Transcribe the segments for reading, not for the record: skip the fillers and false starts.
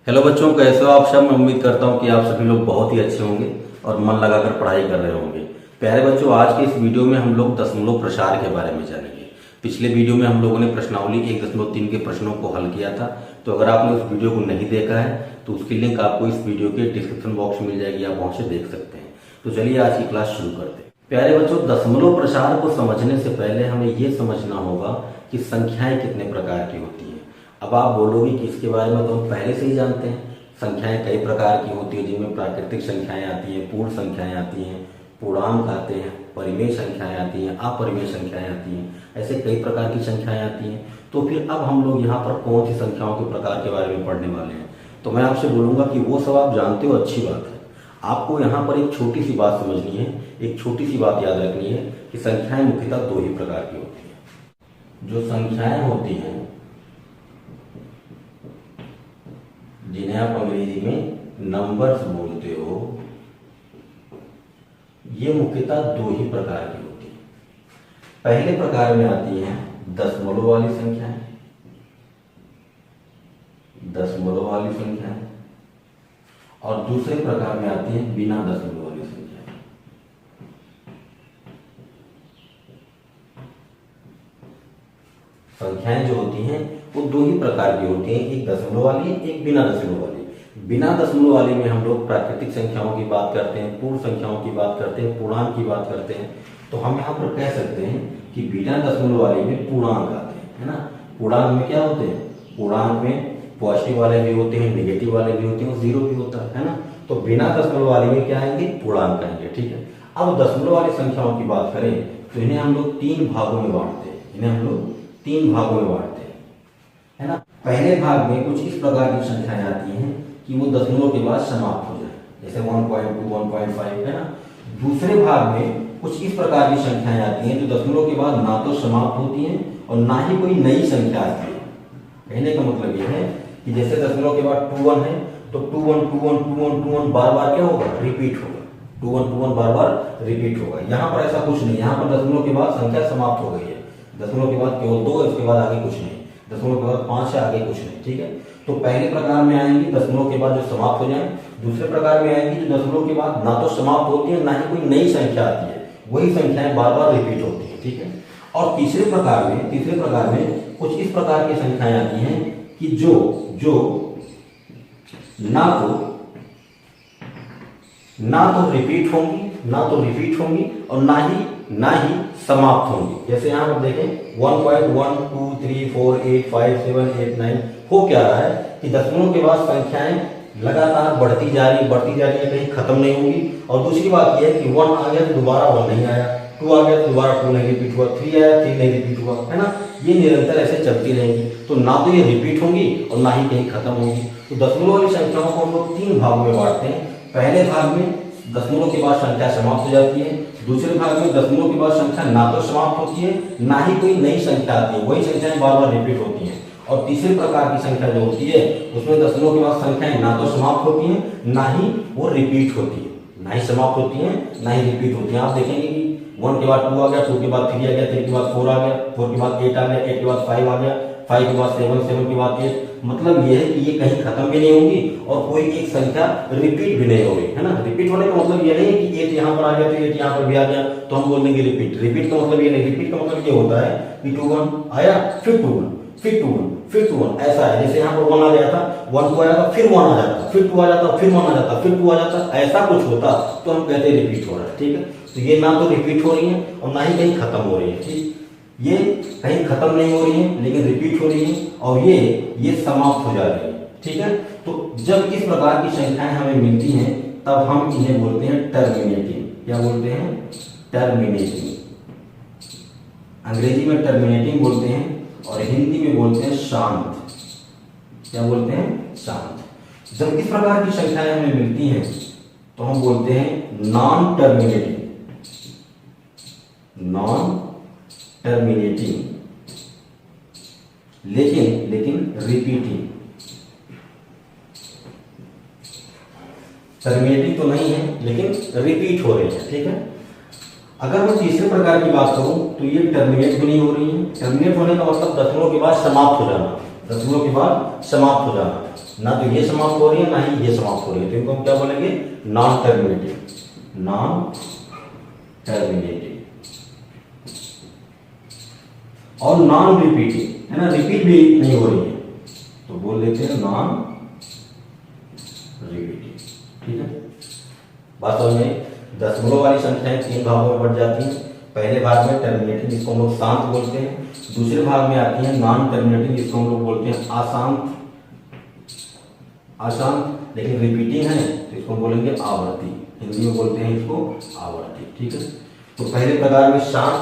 Hello बच्चों, कैसे हो आप सब। मैं उम्मीद करता हूँ कि आप सभी लोग बहुत ही अच्छे होंगे और मन लगाकर पढ़ाई कर रहे होंगे। प्यारे बच्चों, आज के इस वीडियो में हम लोग दशमलव प्रसार के बारे में जानेंगे। पिछले वीडियो में हम लोगों ने प्रश्नावली 1.3 के प्रश्नों को हल किया था। तो अगर आपने उस वीडियो को नहीं देखा है तो उसकी लिंक आपको इस वीडियो के डिस्क्रिप्शन बॉक्स में मिल जाएगी, आप वहां से देख सकते हैं। तो चलिए आज की क्लास शुरू करते हैं। प्यारे बच्चों, दशमलव प्रसार को समझने से पहले हमें ये समझना होगा कि संख्याएं कितने प्रकार की होती हैं। अब आप बोलोगे कि इसके बारे में तो हम पहले से ही जानते हैं। संख्याएं कई प्रकार की होती है, जिनमें प्राकृतिक संख्याएं आती हैं, पूर्ण संख्याएं आती हैं, पूर्णांक आते हैं, परिमेय संख्याएं आती हैं, अपरिमेय संख्याएं आती हैं। ऐसे कई प्रकार की संख्याएं आती हैं। तो फिर अब हम लोग यहाँ पर कौन सी संख्याओं के प्रकार के बारे में पढ़ने वाले हैं। तो मैं आपसे बोलूंगा कि वो सब आप जानते हो, अच्छी बात है। आपको यहाँ पर एक छोटी सी बात समझनी है, एक छोटी सी बात याद रखनी है कि संख्याएं मुख्यतः दो ही प्रकार की होती हैं। जो संख्याएं होती हैं जिन्हें आप अंग्रेजी में नंबर्स बोलते हो, ये मुख्यतः दो ही प्रकार की होती है। पहले प्रकार में आती हैं दशमलव वाली संख्याएं, दशमलव वाली संख्याएं, और दूसरे प्रकार में आती हैं बिना दशमलव वाली संख्याएं। संख्याएं जो होती हैं वो दो ही प्रकार की होती हैं, एक दशमलव वाली, एक बिना दशमलव वाली। बिना दशमलव वाली में हम लोग प्राकृतिक संख्याओं की बात करते हैं, पूर्ण संख्याओं की बात करते हैं, पूर्णांक की बात करते हैं। तो हम यहाँ पर कह सकते हैं कि बिना दशमलव वाली में पूर्णांक आते हैं, है ना। पूर्णांक में क्या होते हैं? पूर्णांक में पॉजिटिव वाले भी होते हैं, नेगेटिव वाले भी होते हैं, जीरो भी होता है ना। तो बिना दशमलव वाली में क्या आएंगे? पूर्णांक आएंगे, ठीक है। अब दशमलव वाली संख्याओं की बात करें तो इन्हें हम लोग तीन भागों में बांटते हैं, इन्हें हम लोग तीन भागों में बांटते हैं, है ना। पहले भाग में कुछ इस प्रकार की संख्याएं आती हैं कि वो दशमलव के बाद समाप्त हो जाए, जैसे 1.2, 1.5, है ना। दूसरे भाग में कुछ इस प्रकार की संख्याएं आती हैं जो दशमलव के बाद ना तो समाप्त होती हैं और ना ही कोई नई संख्या आती है। कहने का मतलब यह है कि जैसे दशमलव के बाद 2 1 है तो 2 1 2 1 2 1 2 1 बार बार क्या होगा? रिपीट होगा। 2 1 2 1 बार बार रिपीट होगा। यहाँ पर ऐसा कुछ नहीं, यहाँ पर दशमलव के बाद संख्या समाप्त हो गई है। दशमलव के बाद केवल 2, इसके बाद आगे कुछ नहीं। दशमलव के बाद 5 है, आगे कुछ नहीं, ठीक है। तो पहले प्रकार में आएंगी दशमलव के बाद जो समाप्त हो जाए। दूसरे प्रकार में आएंगी जो दशमलव के बाद ना तो समाप्त होती है ना ही कोई नई संख्या आती है, वही संख्याएं बार बार रिपीट होती है, ठीक है। और तीसरे प्रकार में कुछ इस प्रकार की संख्याएं आती हैं कि जो ना तो रिपीट होंगी और ना ही समाप्त होंगी। जैसे यहां पर देखें 1.1 2 3 4 8 5 7 8 9 हो क्या रहा है कि दशमलव के बाद संख्याएं लगातार बढ़ती जा रही है, कहीं खत्म नहीं होगी। और दूसरी बात यह है कि 1 आ गया तो दोबारा 1 नहीं आया, 2 आ गया तो दोबारा 2 नहीं रिपीट हुआ, 3 आया 3 नहीं रिपीट हुआ, है ना। ये निरंतर ऐसे चलती रहेंगी। तो ना तो ये रिपीट होंगी और ना ही कहीं खत्म होंगी। तो दशमलव वाली संख्याओं को हम लोग तीन भागों में बांटते हैं। पहले भाग में दशमलव के बाद संख्या समाप्त हो जाती है। दूसरे भाग में दशमलव के बाद संख्या ना तो समाप्त होती है ना ही कोई नई संख्या आती है, वही संख्याएं बार बार रिपीट होती हैं। और तीसरे प्रकार की संख्या जो होती है उसमें दशमलव के बाद संख्याएं ना तो समाप्त होती हैं ना ही वो रिपीट होती है, ना ही समाप्त होती हैं ना ही रिपीट होती हैं। आप देखेंगे कि 1 के बाद 2 आ गया, 2 के बाद 3 आ गया, 3 के बाद 4 आ गया, 4 के बाद 8 आ गया, 8 के बाद 5 आ गया, 5 के बाद 7, 7 के बाद 8। मतलब ये है कि ये कहीं खत्म भी नहीं होगी और कोई एक संख्या रिपीट भी नहीं होगी, है ना। रिपीट होने का मतलब ये नहीं है कि 8 यहाँ पर आ गया तो 8 यहाँ पर भी आ गया तो हम बोल देंगे रिपीट का मतलब ये नहीं। रिपीट का मतलब ये होता है कि 2 1 आया, फिर 2 1, फिर 2 1, फिर 2 1, ऐसा है। जैसे यहाँ पर 1 आ गया था, 1 को आया था, फिर 1 आ जाता, फिर 2 आ जाता, फिर 1 आ जाता, फिर 2 आ जाता, ऐसा कुछ होता तो हम कहते हैं रिपीट हो रहा है, ठीक है। तो ये ना तो रिपीट हो रही है और ना ही कहीं खत्म हो रही है, ठीक। ये कहीं खत्म नहीं हो रही है लेकिन रिपीट हो रही है और ये समाप्त हो जा रही है, ठीक है। तो जब इस प्रकार की संख्याएं हमें मिलती हैं तब हम इन्हें बोलते हैं टर्मिनेटिंग। क्या बोलते हैं? टर्मिनेटिंग। अंग्रेजी में टर्मिनेटिंग बोलते हैं और हिंदी में बोलते हैं शांत। क्या बोलते हैं? शांत। जब इस प्रकार की संख्याएं हमें मिलती हैं तो हम बोलते हैं नॉन टर्मिनेटिंग। लेकिन रिपीटिंग। टर्मिनेटिंग तो नहीं है लेकिन रिपीट हो रही है, ठीक है। अगर मैं तीसरे प्रकार की बात करूं तो ये टर्मिनेट भी नहीं हो रही है। टर्मिनेट होने का मतलब दशमलव के बाद समाप्त हो जाना, दशमलव के बाद समाप्त हो जाना। ना तो ये समाप्त हो रही है ना ही ये समाप्त हो रही है, तो इनको हम क्या बोलेंगे? नॉन टर्मिनेटिंग, नॉन टर्मिनेटिंग और नॉन रिपीटिंग, है ना, रिपीट भी नहीं हो रही है तो बोल देते हैं नॉन रिपीटिंग। ठीक है, बात समझ में? दशमलव वाली संख्याएं 3 भागों में बढ़ जाती हैं। पहले भाग में टर्मिनेटिंग, जिसको हम लोग शांत बोलते हैं। दूसरे भाग में आती है नॉन टर्मिनेटिंग, जिसको हम लोग बोलते हैं अशांत, अशांत लेकिन रिपीटिंग है तो इसको बोलेंगे आवर्ती, हिंदी में बोलते हैं इसको आवर्ती। ठीक है, तो पहले प्रकार में शांत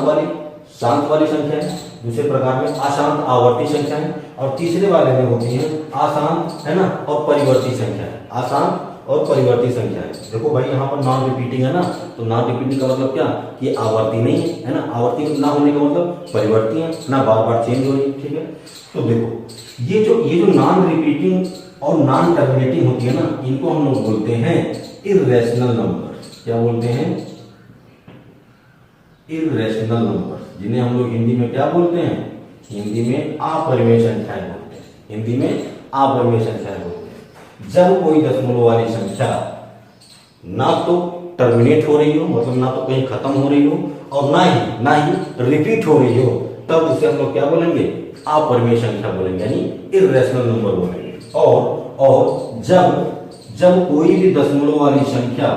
वाली संख्या है, दूसरे प्रकार में अशांत आवर्ती संख्या है, और तीसरे वाले में होती है अशांत, है ना, और परिवर्ती संख्या है, अशांत और परिवर्ती संख्या है। देखो भाई यहाँ पर नॉन रिपीटिंग है ना, तो नॉन रिपीटिंग का मतलब क्या? ये आवर्ती नहीं है ना, आवर्ती ना होने का मतलब परिवर्ती है ना, बार बार चेंज हो रही है। ठीक है, तो देखो ये जो नॉन रिपीटिंग और नॉन टर्मिनेटिंग होती है ना, इनको हम लोग बोलते हैं इर्रेशनल नंबर। क्या बोलते हैं? इर्रेशनल नंबर, जिन्हें हम लोग हिंदी में क्या बोलते हैं? हिंदी में अपरिमेय संख्याएं बोलते हैं, हिंदी में अपरिमेय संख्याएं बोलते हैं। जब कोई दशमलव वाली संख्या ना तो टर्मिनेट हो रही हो, मतलब ना तो कहीं खत्म हो रही हो, और ना ही रिपीट हो रही हो, तब उसे हम लोग क्या बोलेंगे? अपरिमेय संख्या बोलेंगे, यानी इर्रेशनल नंबर बोलेंगे। और जब कोई भी दशमलव वाली संख्या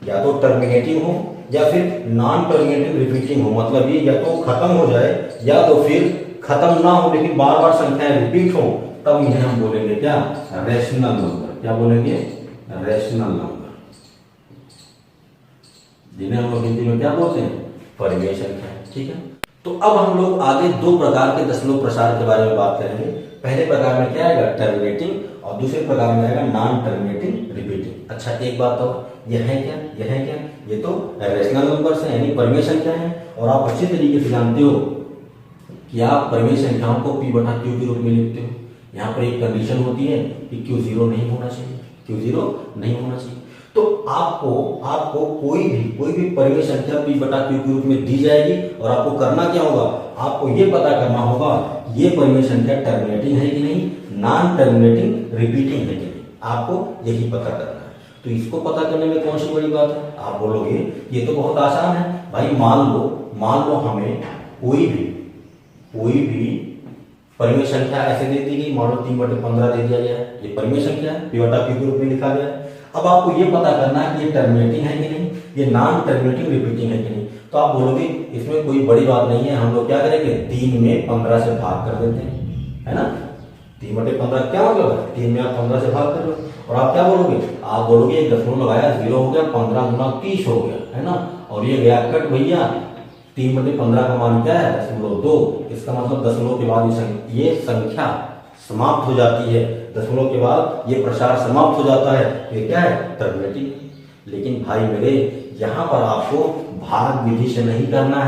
या तो टर्मिनेटिंग हो या फिर नॉन टर्मिनेटिंग रिपीटिंग हो, मतलब ये या तो खत्म हो जाए या तो फिर खत्म ना हो लेकिन बार बार संख्याएं रिपीट हो, तब इन्हें हम बोलेंगे क्या? Rational number. क्या बोलेंगे? रेशनल नंबर, जिन्हें हम लोग हिंदी में क्या बोलते हैं? परिमेय संख्या। ठीक है, तो अब हम लोग आगे 2 प्रकार के दशमलव प्रसार के बारे में बात करेंगे। पहले प्रकार में क्या आएगा? टर्मिनेटिंग, और दूसरे प्रकार में आएगा नॉन टर्मिनेटिंग रिपीटिंग। अच्छा, एक बात और, यह है क्या? ये तो रेशनल नंबर्स हैं, यानी परिमेय संख्या है, और आप अच्छे तरीके से जानते हो कि आप परिमेय संख्याओं को p बटा q के रूप में लिखते हो। यहाँ पर एक कंडीशन होती है कि q 0 नहीं होना चाहिए, तो आपको कोई भी परिमेय संख्या p बटा q के रूप में दी जाएगी, और आपको करना क्या होगा? आपको ये पता करना होगा ये परिमेय संख्या टर्मिनेटिंग है कि नहीं, नॉन टर्मिनेटिंग रिपीटिंग है कि नहीं, आपको यही पता करना है। तो इसको पता करने में कौन सी बड़ी बात है? आप बोलोगे ये तो बहुत आसान है भाई। मान लो हमें कोई भी परिमेय संख्या ऐसे दे दी गई, मान लो 3/15 दे दिया गया है, ये परिमेय संख्या है, p बटा q के रूप में लिखा गया है। अब आपको ये पता करना है कि ये टर्मिनेटिंग है कि नहीं, ये नॉन टर्मिनेटिंग रिपीटिंग है कि नहीं। तो आप बोलोगे इसमें कोई बड़ी बात नहीं है, हम लोग क्या करेंगे? 3 में 15 से भाग कर देते हैं, है ना। 3/15 क्या मतलब है? 3 में आप 15 से भाग कर लो, और आप क्या बोलोगे? आप बोलोगे एक दशमलव लगाया, 0 हो गया, 15 गुना 30 हो गया, है ना, और ये गया कट भैया। 3/15 का मान क्या है? 0.2। इसका मतलब दशमलव के बाद ये संख्या समाप्त हो जाती है, दशमलव के बाद ये प्रसार समाप्त हो जाता है, तो ये क्या है? टर्मिनेटिंग। लेकिन भाई मेरे, यहाँ पर आपको भाग विधि से नहीं करना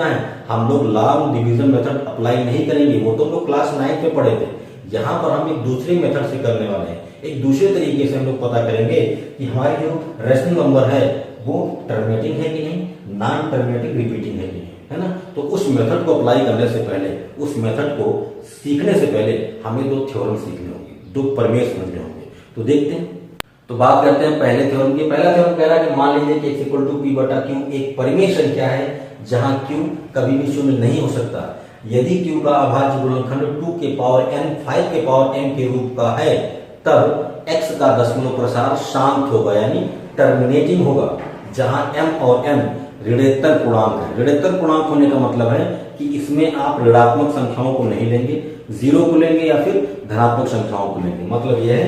है, हम लोग लॉग डिवीजन मेथड अप्लाई नहीं करेंगे, वो तो हम लोग क्लास 9 में पढ़े थे। यहाँ पर हम एक दूसरे मेथड से करने वाले हैं, एक दूसरे तरीके से हम लोग पता करेंगे कि हमारे जो रेशनल नंबर है वो टर्मिनेटिंग है कि नहीं, नॉन टर्मिनेटिंग रिपीटिंग है कि नहीं, है ना। तो उस मेथड को अप्लाई करने से पहले, उस मेथड को सीखने से पहले हमें 2 थ्योरम सीखने होंगे, 2 प्रमेय समझने होंगे। तो देखते हैं, तो बात करते हैं पहले थ्योरम की। पहला थ्योरम कह रहा है कि मान लीजिए कि x = p बटा q एक परिमेय संख्या है जहां q कभी भी शून्य नहीं हो सकता। यदि q का अभाज्य गुणनखंड 2 के पावर n 5 के पावर m के रूप का है, तब x का दशमलव प्रसार शांत होगा, यानी टर्मिनेटिंग होगा, जहां m और n ऋणात्मक पूर्णांक है। ऋणात्मक पूर्णांक होने का मतलब है कि इसमें आप ऋणात्मक संख्याओं को नहीं लेंगे, 0 को लेंगे या फिर धनात्मक संख्याओं को लेंगे। मतलब यह है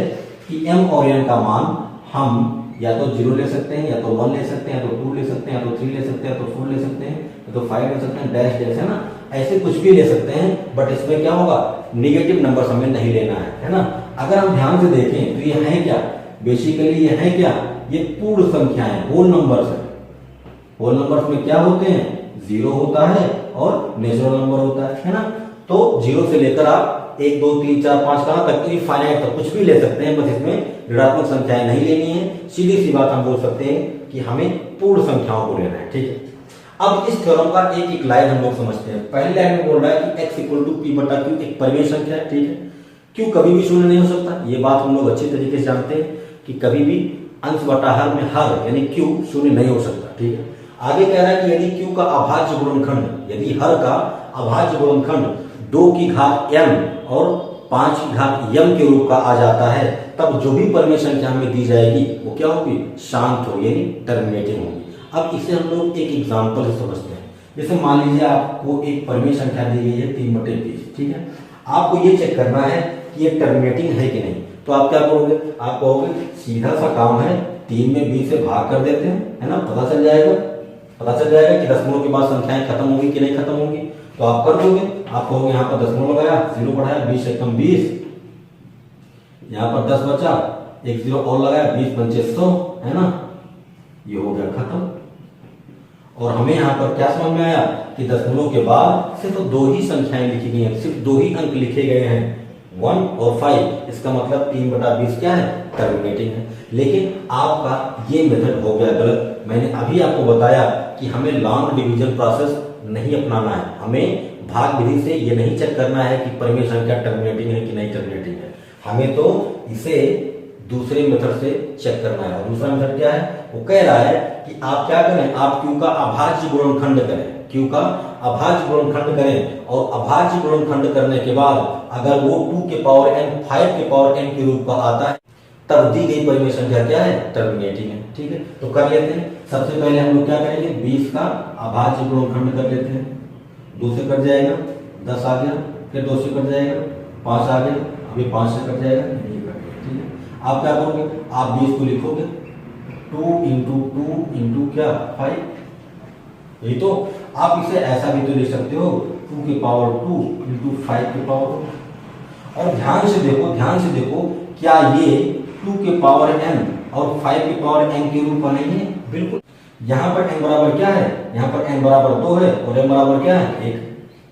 कि m और n का मान हम या तो 0 ले सकते हैं, या तो 1 ले सकते हैं, या तो 2 ले सकते हैं, या तो 3 ले सकते हैं, या तो 4 ले सकते हैं, या तो 5 ले सकते हैं, डैश डैश, है ना, ऐसे कुछ भी ले सकते हैं। बट इसमें क्या होगा? निगेटिव नंबर हमें नहीं लेना है ना। अगर हम ध्यान से देखें तो ये है क्या? बेसिकली ये है क्या? ये पूर्ण संख्याएं, होल नंबर्स है। होल नंबर्स में क्या होते हैं? 0 होता है और नेचुरल नंबर होता है ना। तो 0 से लेकर आप 1 2 3 4 5 कहां तक, इनफाइनाइट तक कुछ भी ले सकते हैं, बस इसमें ऋणात्मक संख्याएं नहीं लेनी है। सीधी सी बात हम बोल सकते हैं कि हमें पूर्ण संख्याओं को लेना है, ठीक है। अब इस थ्योरम का एक एक लाइन हम लोग समझते हैं। पहली लाइन में बोल रहा है कि x इक्वल टू पी बटा क्यू एक परिमेय संख्या है, ठीक है। क्यू कभी भी शून्य नहीं हो सकता, ये बात हम लोग अच्छी तरीके से जानते हैं कि कभी भी अंश बटा हर में हर यानी क्यू शून्य नहीं हो सकता, ठीक है। आगे कह रहा है कि यदि क्यू का अभाज्य गुणनखंड, यदि हर का अभाज्य गुणनखंड 2 की घात m और 5 की घात m के रूप का आ जाता है, तब जो भी परिमेय संख्या हमें दी जाएगी वो क्या होगी, शांत होगी यानी टर्मिनेटिंग होगी। अब इसे हम लोग एक एग्जाम्पल से समझते हैं। जैसे मान लीजिए आपको एक परिमेय संख्या दी गई है 3/20, ठीक है। आपको ये चेक करना है कि ये टर्मिनेटिंग है कि नहीं। तो आप क्या करोगे, आप कहोगे सीधा सा काम है 3 में 20 से भाग कर देते हैं, है ना, पता चल जाएगा कि दशमलव के बाद संख्याएं खत्म होगी कि नहीं खत्म होगी। तो आप कर दोगे, आप कहोगे यहाँ पर दशमलव लगाया, 0 बढ़ाया, 20 से कम 20, यहाँ पर 10 बचा, एक 0 और लगाया, 20 पंचे 100, है ना, ये हो गया खत्म। और हमें यहाँ पर क्या समझ में आया कि दशमलव के बाद सिर्फ 2 ही संख्याएं लिखी गई हैं, सिर्फ 2 ही अंक लिखे गए हैं, 1 और 5। इसका मतलब 3/20 क्या है, टर्मिनेटिंग है। लेकिन आपका ये मेथड हो गया गलत। मैंने अभी आपको बताया कि हमें लॉन्ग डिवीजन प्रोसेस नहीं अपनाना है, हमें भाग विधि से ये नहीं चेक करना है कि परिमेय संख्या टर्मिनेटिंग है कि नहीं टर्मिनेटिंग है। हमें तो इसे दूसरे मेथड से चेक करना है। और दूसरा मेथड क्या है, वो कह रहा है कि आप क्या करें, आप क्यू का अभाज्य गुणनखंड करें, क्यू का अभाज्य गुणनखंड करें, और अभाज्य गुणनखंड करने के बाद अगर वो 2 के पावर n 5 के पावर n के रूप का आता है, तब दी गई परिमेय संख्या क्या है, टर्मिनेटिंग है, ठीक है। तो कर लेते हैं। सबसे पहले हम लोग क्या करेंगे, 20 का अभाज्य गुणनखंड कर लेते हैं। 2 से कट जाएगा, 10 आ गया, फिर 2 से कट जाएगा, 5 आ गया, अभी 5 से कट जाएगा, ये कट गया, ठीक है। आप क्या करोगे, आप 20 को लिखोगे 2 इंटू 2 इंटू क्या 5, यही तो। आप इसे ऐसा भी तो लिख सकते हो 2 के पावर 2 इंटू 5 के पावर 2। और ध्यान से देखो क्या ये 2 के पावर n और 5 के पावर n के रूप का नहीं है, बिल्कुल। यहाँ पर n बराबर क्या है, यहाँ पर n बराबर 2 है और m बराबर क्या है 1,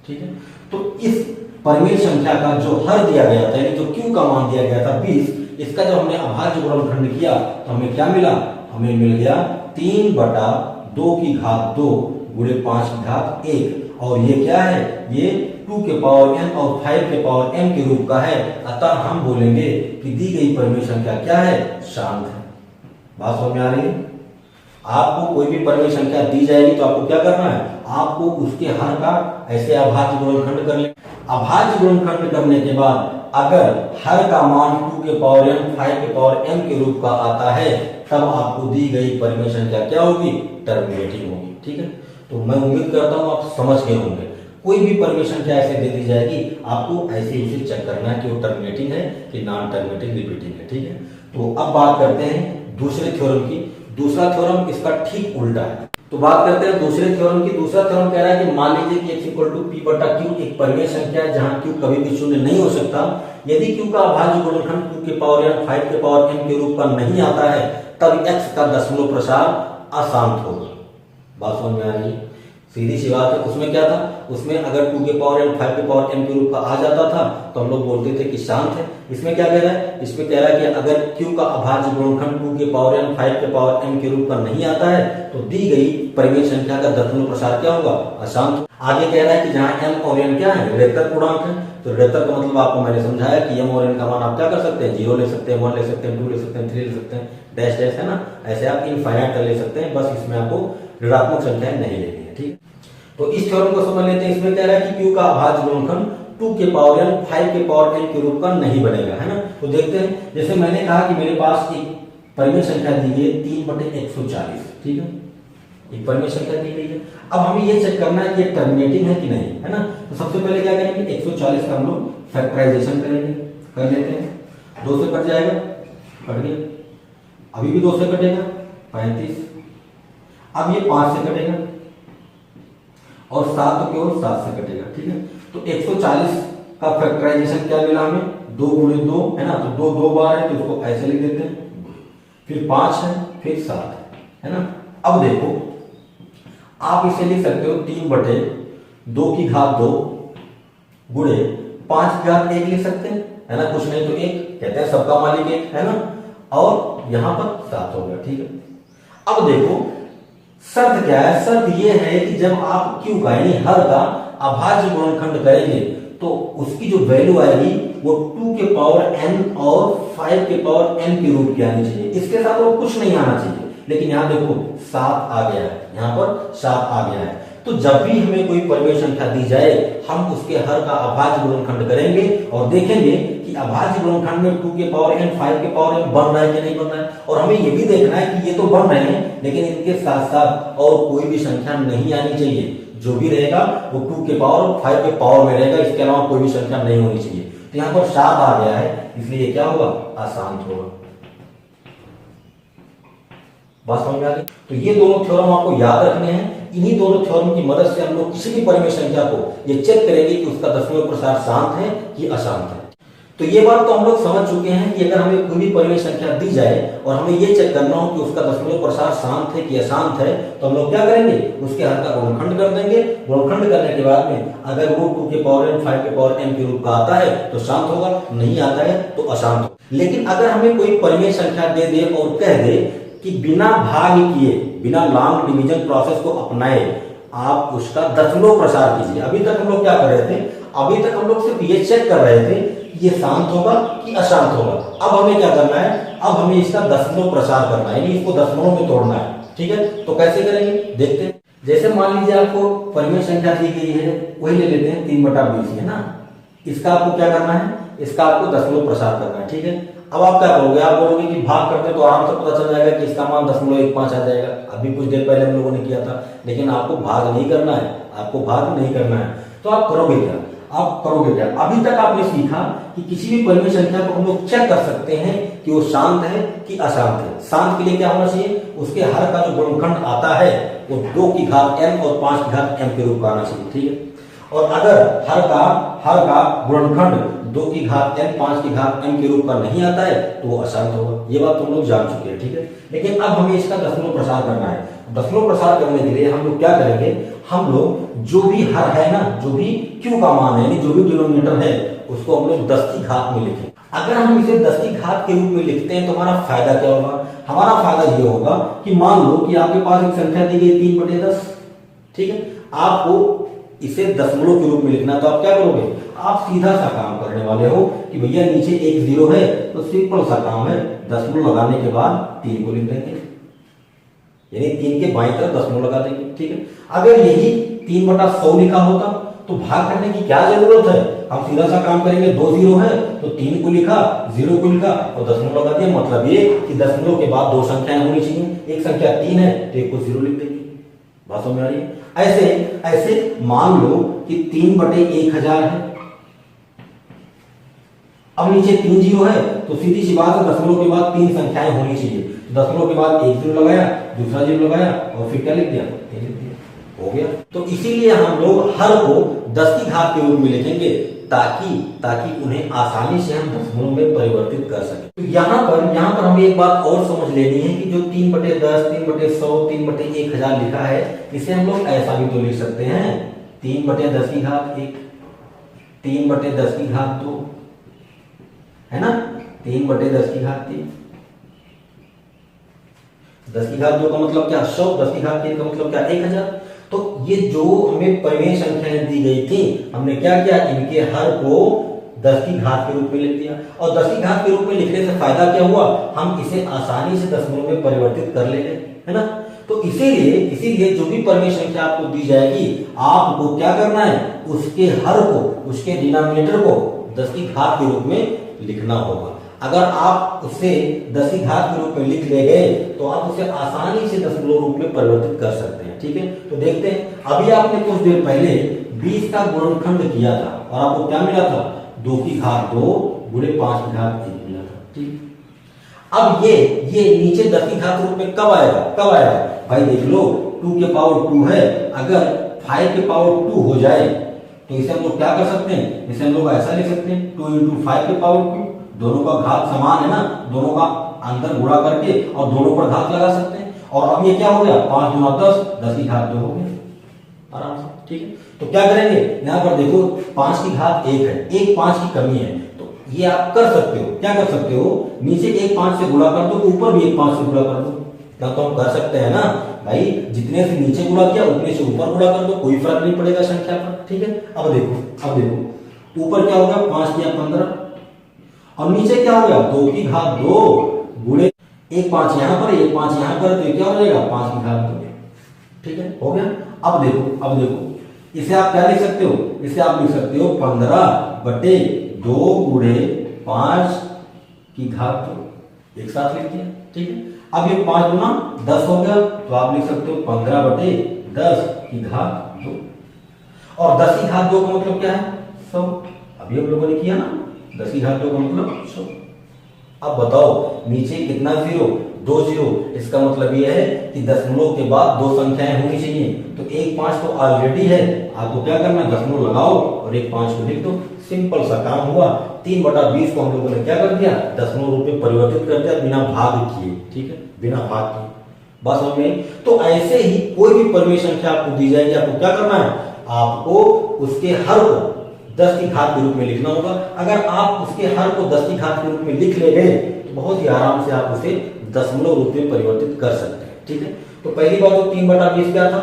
ठीक है। तो इस परिमेय संख्या का जो हर दिया गया था, यानी जो q का मान दिया गया था 20, इसका जब हमने अभाज्य गुणनखंड किया तो हमें क्या मिला, हमें मिल गया 3/2 की घात 2 गुणे 5 की घात 1। और ये क्या है, ये 2 के पावर n और 5 के पावर m के रूप का है। अतः हम बोलेंगे कि दी गई परिमेय संख्या क्या है, शांत है। बात समझ में आ रही है। आपको कोई भी परिमेय संख्या दी जाएगी तो आपको क्या करना है, आपको उसके हर का ऐसे अभाज्य गुणनखंड कर ले। अभाज्य गुणनखंड करने के बाद अगर हर का मान 2 के पावर n 5 के पावर m के रूप का आता है, तब आपको दी गई परिमेय संख्या क्या होगी, टर्मिनेटिंग होगी, ठीक है। तो मैं उम्मीद करता हूं आप समझ गए होंगे। कोई भी परिमेय संख्या ऐसे दे दी जाएगी, आपको ऐसे ही चेक करना है कि वो टर्मिनेटिंग है कि नॉन टर्मिनेटिंग रिपीटिंग है, ठीक है। तो अब बात करते हैं दूसरे थ्योरम की। दूसरा थ्योरम इसका ठीक उल्टा है। तो बात करते हैं दूसरे थ्योरम की। दूसरा थ्योरम कह रहा है कि मान लीजिए कि x इक्वल टू पी बटा क्यू एक परिमेय संख्या है जहां क्यू कभी भी शून्य नहीं हो सकता। यदि क्यू का अभाज्य गुणनखंड 2 के पावर n 5 के पावर n के रूप का नहीं आता है, तब x का दशमलव प्रसार अशांत होगा। बात समझ में आ रही है, सीधी सी बात है। उसमें क्या था, उसमें अगर 2 के पावर n 5 के पावर m के रूप का आ जाता था तो हम लोग बोलते थे कि शांत है। इसमें क्या कह रहा है, इसमें कह रहा है कि अगर q का अभाज्य गुणनखंड 2 के पावर n 5 के पावर m के रूप का नहीं आता है, तो दी गई परिमेय संख्या का दशमलव प्रसार क्या होगा, अशांत। आगे कह रहा है कि जहां m और n क्या है, ऋणात्मक पूर्णांक है। तो ऋणात्मक का मतलब आपको मैंने समझाया कि m और n का मान आप क्या कर सकते हैं, 0 ले सकते हैं, 1 ले सकते हैं, 2 ले सकते हैं, 3 ले सकते हैं, डैश डैश, है ना। ऐसे आप इनफाइनाइट ले सकते हैं, बस इसमें आपको ऋणात्मक संख्याएं नहीं लेनी है, ठीक। तो इस थ्योरम को समझ लेते हैं। इसमें कह रहा है कि q का अभाज्य गुणनखंड 2 के पावर n 5 के पावर n के रूप का नहीं बनेगा, है ना। तो देखते हैं, जैसे मैंने कहा कि मेरे पास एक परिमेय संख्या दी गई है 3/140, ठीक है, एक परिमेय संख्या दी गई है। अब हमें ये चेक करना है कि ये टर्मिनेटिंग है कि नहीं, है ना। तो सबसे पहले क्या करेंगे, 140 का हम लोग फैक्टराइजेशन करेंगे, कर लेते हैं। 2 से कट जाएगा, कट गया, अभी भी 2 से कटेगा 35, अब ये 5 से कटेगा और 7 की ओर 7 से कटेगा, ठीक है। तो 140 का फैक्टराइजेशन क्या मिला हमें, 2 गुणे 2, है ना। तो 2 2 बार है तो उसको ऐसे लिख देते हैं, फिर 5 है, फिर 7 है ना। अब देखो आप इसे लिख सकते हो 3/2 की घात 2 गुणे 5 की घात 1 लिख सकते हैं, है ना। कुछ नहीं तो 1 कहते हैं, सबका मालिक 1, है ना। और यहां पर 7 हो गया, ठीक है। अब देखो शर्त क्या है? शर्त ये है कि जब आप क्यू का यानी हर का अभाज्य गुणनखंड करेंगे तो उसकी जो वैल्यू आएगी वो 2 के पावर n और 5 के पावर n के रूप की आनी चाहिए। इसके साथ और कुछ नहीं आना चाहिए। लेकिन यहाँ देखो 7 आ गया है, यहाँ पर 7 आ गया है। तो जब भी हमें कोई परिमेय संख्या दी जाए हम उसके हर का अभाज्य गुणनखंड करेंगे और देखेंगे कि अभाज्य गुणनखंड में 2 के पावर n 5 के पावर n बन रहा है कि नहीं बन रहा है। और हमें ये भी देखना है कि ये तो बन रहे हैं लेकिन इनके साथ साथ और कोई भी संख्या नहीं आनी चाहिए। जो भी रहेगा वो 2 के पावर 5 के पावर में रहेगा, इसके अलावा कोई भी संख्या नहीं होनी चाहिए। तो यहाँ पर 7 आ गया है, इसलिए क्या होगा? अशांत होगा। बात समझ में आ गई? तो ये दोनों थ्योरम आपको याद रखने हैं। इन्हीं दोनों थ्योरम की मदद से हम लोग किसी भी परिमेय संख्या को ये चेक करेंगे कि उसका दशमलव प्रसार शांत है कि अशांत है। तो ये बात तो हम लोग समझ चुके हैं कि अगर हमें कोई भी परिमेय संख्या दी जाए और हमें ये चेक करना हो कि उसका दशमलव प्रसार शांत है कि अशांत है, तो हम लोग क्या करेंगे? उसके हर का गुणनखंड कर देंगे। गुणनखंड करने के बाद में अगर वो 2 के पावर n 5 के पावर n के रूप का आता है तो शांत होगा, नहीं आता है तो अशांत होगा। लेकिन अगर हमें कोई परिमेय संख्या दे दे और कह दे कि बिना भाग किए, बिना लॉन्ग डिवीजन प्रोसेस को अपनाए आप उसका दशमलव प्रसार कीजिए। अभी तक हम लोग क्या कर रहे थे? अभी तक हम लोग सिर्फ ये चेक कर रहे थे ये शांत होगा कि अशांत होगा। अब हमें क्या करना है? अब हमें इसका दशमलव प्रसार करना है, यानी इसको दशमलव में तोड़ना है। ठीक है, तो कैसे करेंगे देखते हैं। जैसे मान लीजिए आपको परिमेय संख्या दी गई है, वही ले लेते हैं 3/20 है ना। इसका आपको क्या करना है? इसका आपको दशमलव प्रसार करना है। ठीक है, अब आप क्या करोगे? आप बोलोगे कि भाग करते तो आराम से पता चल जाएगा कि इसका मान 0.15 आ जाएगा। अभी कुछ देर पहले हम लोगों ने किया था। लेकिन आपको भाग नहीं करना है, आपको भाग नहीं करना है। तो आप करोगे क्या? आप करोगे क्या? अभी तक आपने सीखा कि किसी भी परिमेय संख्या को हम लोग चेक कर सकते हैं कि वो शांत है कि अशांत है। शांत के लिए क्या होना चाहिए? उसके हर का जो गुणनखंड आता है वो 2 की घात m और 5 की घात m के रूप का आना चाहिए। ठीक है, और अगर हर का गुणनखंड 2 की घात n 5 की घात m के रूप का नहीं आता है तो वो अशांत होगा। ये बात तुम लोग जान चुके हैं। ठीक है, लेकिन अब हमें इसका दशमलव प्रसार करना है। दशमलव प्रसार करने के लिए हम लोग क्या करेंगे? हम लोग जो भी हर है ना, जो भी q का मान है यानी जो भी डिनोमिनेटर है उसको हम लोग 10 की घात में लिखें। अगर हम इसे 10 की घात के रूप में लिखते हैं तो हमारा फायदा क्या होगा? हमारा फायदा ये होगा कि मान लो कि आपके पास एक संख्या दी गई 3/10। ठीक है, आपको इसे दशमलव के रूप में लिखना, तो आप क्या करोगे? आप सीधा सा काम करने वाले हो कि भैया नीचे एक 0 है तो सिंपल सा काम है, दशमलव लगाने के बाद 3 को लिख देंगे, यानी 3 के बाईं तरफ दशमलव लगा देंगे। ठीक है, अगर यही 3/100 लिखा होता तो भाग करने की क्या जरूरत है? हम सीधा सा काम करेंगे। 2 0 है तो 3 को लिखा, 0 को लिखा और दशमलव लगा दिया। मतलब ये कि दशमलव के बाद 2 संख्याएं होनी चाहिए। एक संख्या 3 है तो एक को 0 लिख देंगे। बात समझ में आ रही है? ऐसे मान लो कि 3/1000 है। अब नीचे 3 0 है तो सीधी सी बात है दशमलव के बाद 3 संख्याएं होनी चाहिए। दशमलव के बाद एक 0 लगाया, दूसरा 0 लगाया और फिर क्या लिख दिया? हो गया। तो इसीलिए हम लोग हर को 10 की घात के रूप में लिखेंगे ताकि उन्हें आसानी से हम दशमलव में परिवर्तित कर सकें। तो यहाँ पर हमें एक बात और समझ लेनी है कि जो 3/10, 3/100, 3/1000 लिखा है इसे हम लोग ऐसा भी तो लिख सकते हैं 3/10 की घात 1, 3/10 की घात 2, है ना, 3/10 की घात 3। 10 की घात 2 का मतलब क्या? 100। 10 की घात 3 का मतलब क्या? 1000। तो ये जो हमें परिमेय संख्याएं दी गई थी हमने क्या किया? इनके हर को 10 की घात के रूप में लिख दिया। और 10 की घात के रूप में लिखने से फायदा क्या हुआ? हम इसे आसानी से दशमलव में परिवर्तित कर लेंगे, है ना। तो इसीलिए जो भी परिमेय संख्या आपको दी जाएगी आपको क्या करना है? उसके हर को, उसके डिनोमिनेटर को 10 की घात के रूप में लिखना होगा। अगर आप उसे 10 की घात के रूप में लिख ले गए तो आप उसे आसानी से दशमलव रूप में परिवर्तित कर सकते हैं। ठीक है, तो देखते हैं। अभी आपने कुछ देर पहले 20 का गुणनखंड किया था और आपको क्या मिला था? 2 की घात 2 गुणे 5 की घात 1 मिला था। ठीक, अब ये नीचे 10 की घात रूप में कब आएगा? भाई देख लो 2 के पावर 2 है, अगर 5 के पावर 2 हो जाए तो इसे हम लोग क्या कर सकते हैं? इसे हम लोग ऐसा लिख सकते हैं 2 × 5 के पावर 2। दोनों का घात समान है ना, दोनों का अंतर गुणा करके और दोनों पर घात लगा सकते हैं। और अब ये क्या हो गया? 5 × 10, 10 की घात 2 हो गया आराम से। ठीक है, तो क्या करेंगे? यहाँ पर देखो 5 की घात 1 है, एक 5 की कमी है, तो ये आप कर सकते हो। क्या कर सकते हो? नीचे एक 5 से गुणा कर दो, ऊपर भी एक 5 से गुणा कर दो। इतना तो हम कर सकते हैं ना भाई, जितने से नीचे गुणा किया उतने से ऊपर गुणा कर दो, कोई फर्क नहीं पड़ेगा संख्या पर। ठीक है, अब देखो ऊपर क्या हो गया 5 या 15 और नीचे क्या हो गया 2 की घात 2 गुणे एक 5 यहां पर एक 5 यहां पर, तो क्या हो जाएगा 5 की घात 2। ठीक है, हो गया। अब देखो इसे आप क्या लिख सकते हो, इसे आप लिख सकते हो 15/2 गुणे 5 की घात 2, एक साथ लिख दिया। ठीक है, अब ये 5 गुना 10 हो गया, तो आप लिख सकते हो 15/10 की घात 2, और 10 की घात 2 का मतलब क्या है 100। अभी हम लोगों ने किया ना 10 की घात 2 का मतलब 100। अब बताओ नीचे कितना जीरो, 2 जीरो, इसका मतलब यह है कि दशमलव के बाद 2 संख्याएं होनी चाहिए। तो 1 5 तो ऑलरेडी है, आपको क्या करना है दशमलव लगाओ और 1 5 को लिख दो, सिंपल सा काम हुआ। 3/20 को हम लोगों ने क्या कर दिया दशमलव रूप में परिवर्तित कर दिया बिना भाग किए। ठीक है, बिना भाग किए, बस हमें। तो ऐसे ही कोई भी परिमेय संख्या आपको दी जाएगी, आपको क्या करना है, आपको उसके हर को 10 की घात के रूप में लिखना होगा। अगर आप उसके हर को 10 की घात के रूप में लिख ले गए तो बहुत ही आराम से आप उसे दशमलव रूप में परिवर्तित कर सकते हैं। ठीक है, तो पहली बात तो 3/20 क्या था,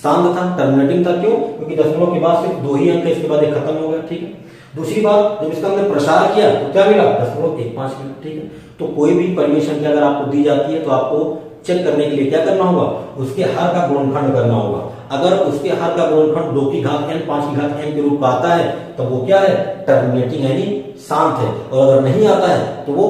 शांत था, टर्मिनेटिंग था। क्यों, क्योंकि दशमलव के बाद सिर्फ 2 ही अंक है, इसके बाद एक खत्म हो गया। ठीक है, दूसरी बात जब इसका हमने प्रसार किया तो क्या मिला 0.15 मिला। ठीक है, तो कोई भी परिमेय संख्या अगर आपको दी जाती है तो आपको चेक करने के लिए क्या करना होगा, उसके हर का गुणनखंड करना होगा। अगर उसके हर का गुणनखंड 2 की घात n 5 की घात n के रूप में आता है तो वो क्या है टर्मिनेटिंग यानी शांत है, और अगर नहीं आता है तो वो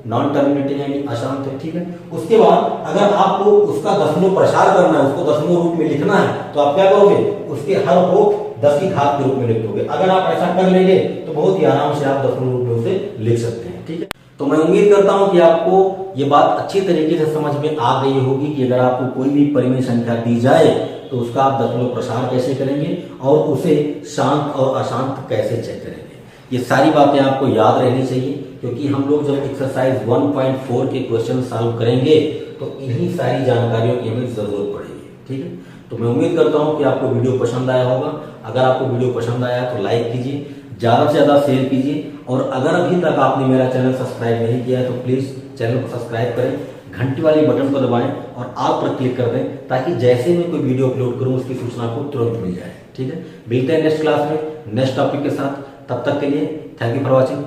नॉन टर्मिनेटिंग यानी अशांत है। ठीक है, उसके बाद अगर आपको उसका दशमलव प्रसार करना है, उसको दशमलव रूप में लिखना है, तो आप क्या करोगे उसके हर को 10 की घात के रूप में लिख दोगे। अगर आप ऐसा कर लेंगे तो बहुत ही आराम से आप दशमलव रूप में उसे लिख सकते हैं। ठीक है, तो मैं उम्मीद करता हूं कि आपको ये बात अच्छी तरीके से समझ में आ गई होगी कि अगर आपको कोई भी परिमेय संख्या दी जाए तो उसका आप दशमलव प्रसार कैसे करेंगे और उसे शांत और अशांत कैसे चेक करेंगे। ये सारी बातें आपको याद रहनी चाहिए, क्योंकि हम लोग जब एक्सरसाइज 1.4 के क्वेश्चन सॉल्व करेंगे तो इन्हीं सारी जानकारियों की हमें जरूरत पड़ेगी। ठीक है, तो मैं उम्मीद करता हूं कि आपको वीडियो पसंद आया होगा। अगर आपको वीडियो पसंद आया तो लाइक कीजिए, ज्यादा से ज्यादा शेयर कीजिए, और अगर अभी तक आपने मेरा चैनल सब्सक्राइब नहीं किया है तो प्लीज चैनल को सब्सक्राइब करें, घंटी वाली बटन को दबाएं और ऑल पर क्लिक कर दें, ताकि जैसे मैं कोई वीडियो अपलोड करूं उसकी सूचना आपको तुरंत मिल जाए। ठीक है, मिलते हैं नेक्स्ट क्लास में नेक्स्ट टॉपिक के साथ, तब तक के लिए थैंक यू फॉर वॉचिंग।